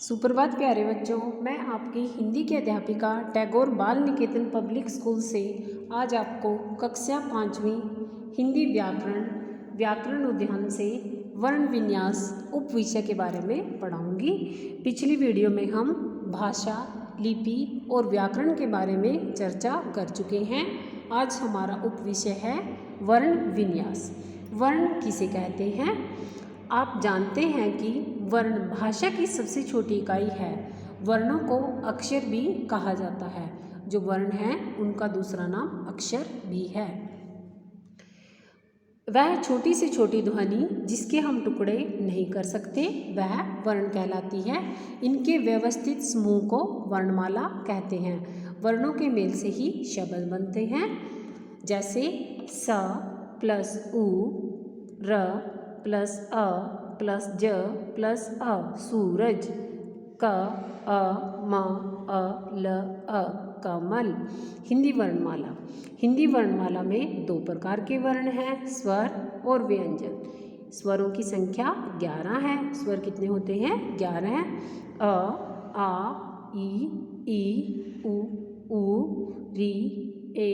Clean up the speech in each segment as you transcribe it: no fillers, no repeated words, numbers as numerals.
सुप्रभात प्यारे बच्चों, मैं आपकी हिंदी की अध्यापिका टैगोर बाल निकेतन पब्लिक स्कूल से आज आपको कक्षा 5वीं हिंदी व्याकरण उद्यान से वर्ण विन्यास उप विषय के बारे में पढ़ाऊंगी। पिछली वीडियो में हम भाषा, लिपि और व्याकरण के बारे में चर्चा कर चुके हैं। आज हमारा उप विषय है वर्ण विन्यास। वर्ण किसे कहते हैं? आप जानते हैं कि वर्ण भाषा की सबसे छोटी इकाई है। वर्णों को अक्षर भी कहा जाता है। जो वर्ण हैं उनका दूसरा नाम अक्षर भी है। वह छोटी से छोटी ध्वनि जिसके हम टुकड़े नहीं कर सकते वह वर्ण कहलाती है। इनके व्यवस्थित समूह को वर्णमाला कहते हैं। वर्णों के मेल से ही शब्द बनते हैं। जैसे स प्लस उ, र प्लस अ प्लस ज प्लस अ, सूरज, क अ म अ ल अ, कमल। हिंदी वर्णमाला में दो प्रकार के वर्ण हैं, स्वर और व्यंजन। स्वरों की संख्या 11 है। स्वर कितने होते हैं? 11 हैं। अ, आ, ई, उ, री, ए,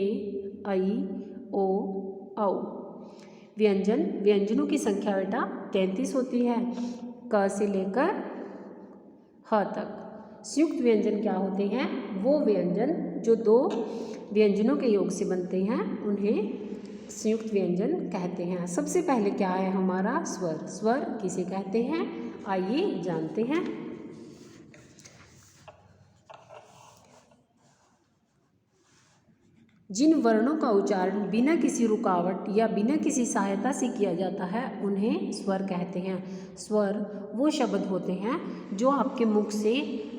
ऐ, ओ, औ। व्यंजनों की संख्या बेटा 33 होती है, क से लेकर ह तक। संयुक्त व्यंजन क्या होते हैं? वो व्यंजन जो दो व्यंजनों के योग से बनते हैं उन्हें संयुक्त व्यंजन कहते हैं। सबसे पहले क्या है हमारा? स्वर। स्वर किसे कहते हैं? आइए जानते हैं। जिन वर्णों का उच्चारण बिना किसी रुकावट या बिना किसी सहायता से किया जाता है उन्हें स्वर कहते हैं। स्वर वो शब्द होते हैं जो आपके मुख से,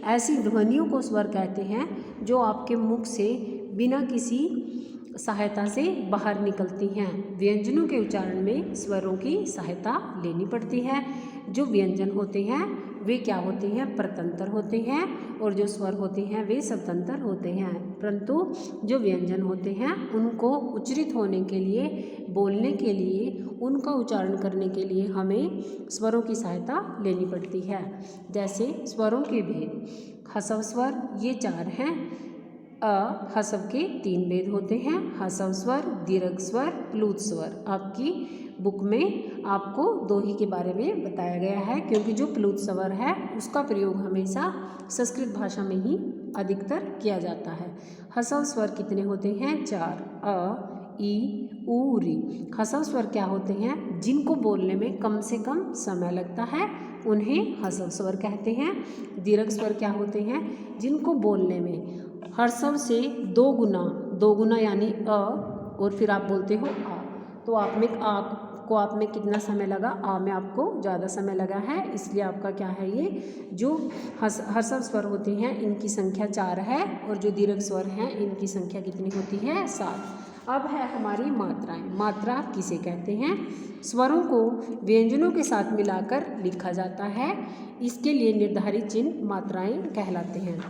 ऐसी ध्वनियों को स्वर कहते हैं जो आपके मुख से बिना किसी सहायता से बाहर निकलती हैं। व्यंजनों के उच्चारण में स्वरों की सहायता लेनी पड़ती है। जो व्यंजन होते हैं वे क्या होते हैं? प्रतंत्र होते हैं, और जो स्वर होते हैं वे स्वतंत्र होते हैं। परंतु जो व्यंजन होते हैं उनको उच्चरित होने के लिए, बोलने के लिए, उनका उच्चारण करने के लिए हमें स्वरों की सहायता लेनी पड़ती है। जैसे स्वरों के भेद, ह्रस्व स्वर ये 4 हैं। ह्रस्व के 3 भेद होते हैं, ह्रस्व स्वर, दीर्घ स्वर, प्लुत स्वर। आपकी बुक में आपको 2 ही के बारे में बताया गया है, क्योंकि जो प्लुत स्वर है उसका प्रयोग हमेशा संस्कृत भाषा में ही अधिकतर किया जाता है। ह्रस्व स्वर कितने होते हैं? 4। अ, ई, उ, री। ह्रस्व स्वर क्या होते हैं? जिनको बोलने में कम से कम समय लगता है उन्हें ह्रस्व स्वर कहते हैं। दीर्घ स्वर क्या होते हैं? जिनको बोलने में ह्रस्व से 2 गुना यानी अ, और फिर आप बोलते हो आ, तो आप में कितना समय लगा? आ में आपको ज़्यादा समय लगा है, इसलिए आपका क्या है? ये जो ह्रस्व स्वर होते हैं इनकी संख्या 4 है, और जो दीर्घ स्वर हैं इनकी संख्या कितनी होती है? 7। अब है हमारी मात्राएं। मात्रा किसे कहते हैं? स्वरों को व्यंजनों के साथ मिलाकर लिखा जाता है, इसके लिए निर्धारित चिन्ह मात्राएं कहलाते हैं।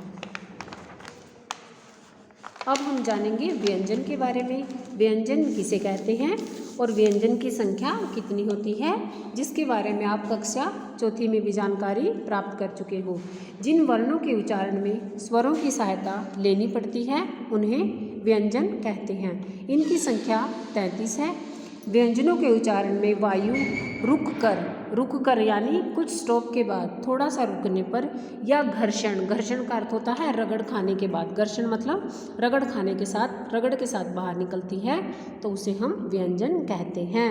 अब हम जानेंगे व्यंजन के बारे में। व्यंजन किसे कहते हैं और व्यंजन की संख्या कितनी होती है, जिसके बारे में आप कक्षा 4 में भी जानकारी प्राप्त कर चुके हो। जिन वर्णों के उच्चारण में स्वरों की सहायता लेनी पड़ती है उन्हें व्यंजन कहते हैं। इनकी संख्या 33 है। व्यंजनों के उच्चारण में वायु रुक कर यानी कुछ स्टॉप के बाद, थोड़ा सा रुकने पर, या घर्षण का अर्थ होता है रगड़ खाने के बाद। घर्षण मतलब रगड़ के साथ बाहर निकलती है तो उसे हम व्यंजन कहते हैं।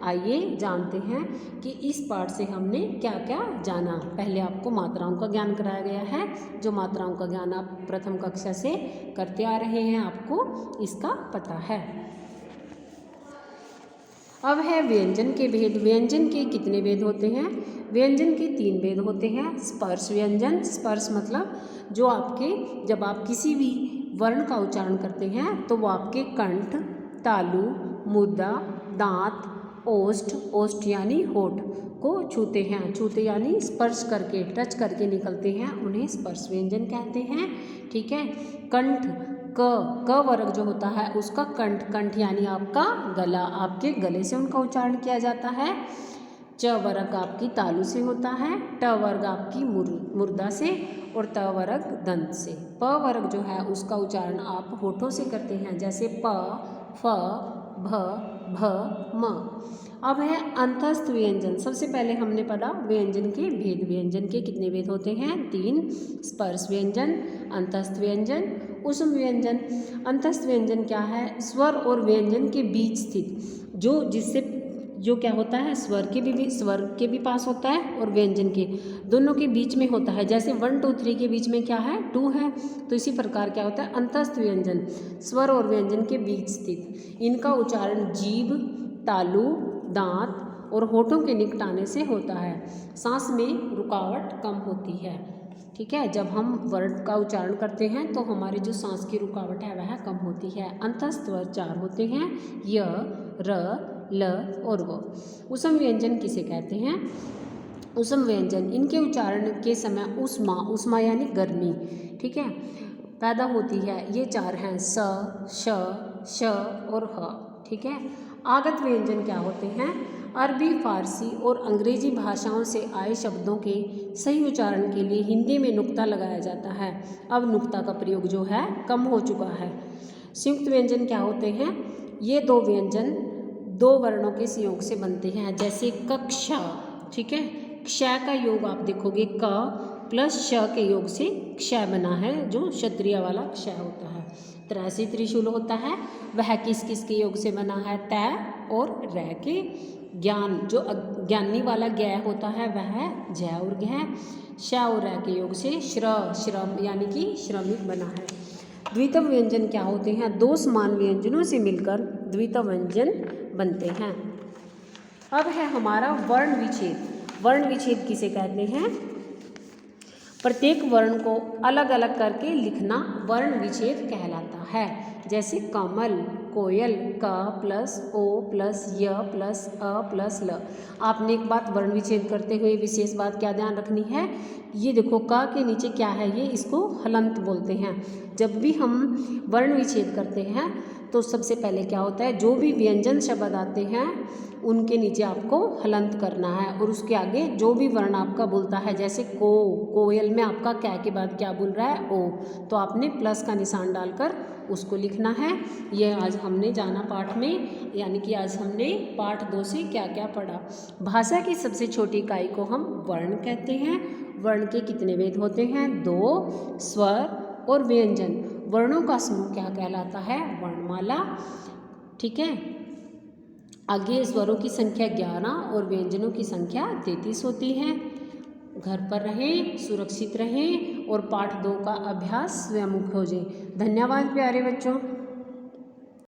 आइए जानते हैं कि इस पाठ से हमने क्या क्या जाना। पहले आपको मात्राओं का ज्ञान कराया गया है। जो मात्राओं का ज्ञान आप प्रथम कक्षा से करते आ रहे हैं आपको इसका पता है। अब है व्यंजन के भेद। व्यंजन के कितने भेद होते हैं? व्यंजन के 3 भेद होते हैं। स्पर्श व्यंजन, स्पर्श मतलब जो आपके, जब आप किसी भी वर्ण का उच्चारण करते हैं तो वो आपके कंठ, तालु, मुद्दा, दांत, ओष्ठ यानी होठ को छूते यानी स्पर्श करके, टच करके निकलते हैं, उन्हें स्पर्श व्यंजन कहते हैं। ठीक है। कंठ, क वर्ग जो होता है उसका कंठ यानी आपका गला, आपके गले से उनका उच्चारण किया जाता है। च वर्ग आपकी तालु से होता है, ट वर्ग आपकी मुर्दा से और त वर्ग दंत से। प वर्ग जो है उसका उच्चारण आप होठों से करते हैं, जैसे प, फ, भ, भ, म। अब है अंतस्थ व्यंजन। सबसे पहले हमने पढ़ा व्यंजन के भेद। व्यंजन के कितने भेद होते हैं? 3। स्पर्श व्यंजन, अंतस्थ व्यंजन, ऊष्म व्यंजन। अंतस्थ व्यंजन क्या है? स्वर और व्यंजन के बीच स्थित, जो क्या होता है, स्वर के भी पास होता है और व्यंजन के दोनों के बीच में होता है। जैसे 1 2 3 के बीच में क्या है? 2 है। तो इसी प्रकार क्या होता है? अंतस्थ व्यंजन स्वर और व्यंजन के बीच स्थित। इनका उच्चारण जीभ, तालु, दांत और होठों के निकट आने से होता है। सांस में रुकावट कम होती है। ठीक है, जब हम वर्ण का उच्चारण करते हैं तो हमारी जो सांस की रुकावट है वह कम होती है। अंतस्थ स्वर 4 होते हैं, य, र, ल और व। ऊष्म व्यंजन किसे कहते हैं? ऊष्म व्यंजन इनके उच्चारण के समय ऊष्मा यानी गर्मी, ठीक है, पैदा होती है। ये 4 हैं, स, श, श और ह। ठीक है। आगत व्यंजन क्या होते हैं? अरबी, फारसी और अंग्रेजी भाषाओं से आए शब्दों के सही उच्चारण के लिए हिंदी में नुक्ता लगाया जाता है। अब नुक्ता का प्रयोग जो है कम हो चुका है। संयुक्त व्यंजन क्या होते हैं? ये 2 व्यंजन 2 वर्णों के संयोग से बनते हैं, जैसे कक्षा। ठीक है, क्ष का योग आप देखोगे क प्लस श के योग से क्ष बना है, जो क्षत्रिय वाला क्ष होता है। त्रैसी त्रिशूल होता है, वह किस किस के योग से बना है? तय और रह के। ज्ञान, जो ज्ञानी वाला ज्ञ होता है वह जय और घय। श और रह के योग से श्रम यानी कि श्रमिक बना है। द्वित्व व्यंजन क्या होते हैं? 2 समान व्यंजनों से मिलकर द्वित्व व्यंजन बनते हैं। अब है हमारा वर्ण विच्छेद। वर्ण विच्छेद किसे कहते हैं? प्रत्येक वर्ण को अलग अलग करके लिखना वर्ण विच्छेद कहलाता है। जैसे कमल, कोयल, क प्लस ओ प्लस य प्लस अ प्लस ल। आपने एक बात वर्ण विच्छेद करते हुए विशेष बात क्या ध्यान रखनी है? ये देखो क के नीचे क्या है? ये इसको हलंत बोलते हैं। जब भी हम वर्ण विच्छेद करते हैं तो सबसे पहले क्या होता है? जो भी व्यंजन शब्द आते हैं उनके नीचे आपको हलंत करना है और उसके आगे जो भी वर्ण आपका बोलता है, जैसे कोयल में आपका कै के बाद क्या बोल रहा है? ओ, तो आपने प्लस का निशान डालकर उसको लिखना है। ये आज हमने जाना पाठ में, यानी कि आज हमने पाठ 2 से क्या क्या पढ़ा। भाषा की सबसे छोटी इकाई को हम वर्ण कहते हैं। वर्ण के कितने भेद होते हैं? 2। स्वर और व्यंजन। वर्णों का समूह क्या कहलाता है? वर्णमाला। ठीक है, आगे स्वरों की संख्या 11 और व्यंजनों की संख्या 33 होती है। घर पर रहें, सुरक्षित रहें और पाठ 2 का अभ्यास स्वयं खोजें। धन्यवाद प्यारे बच्चों।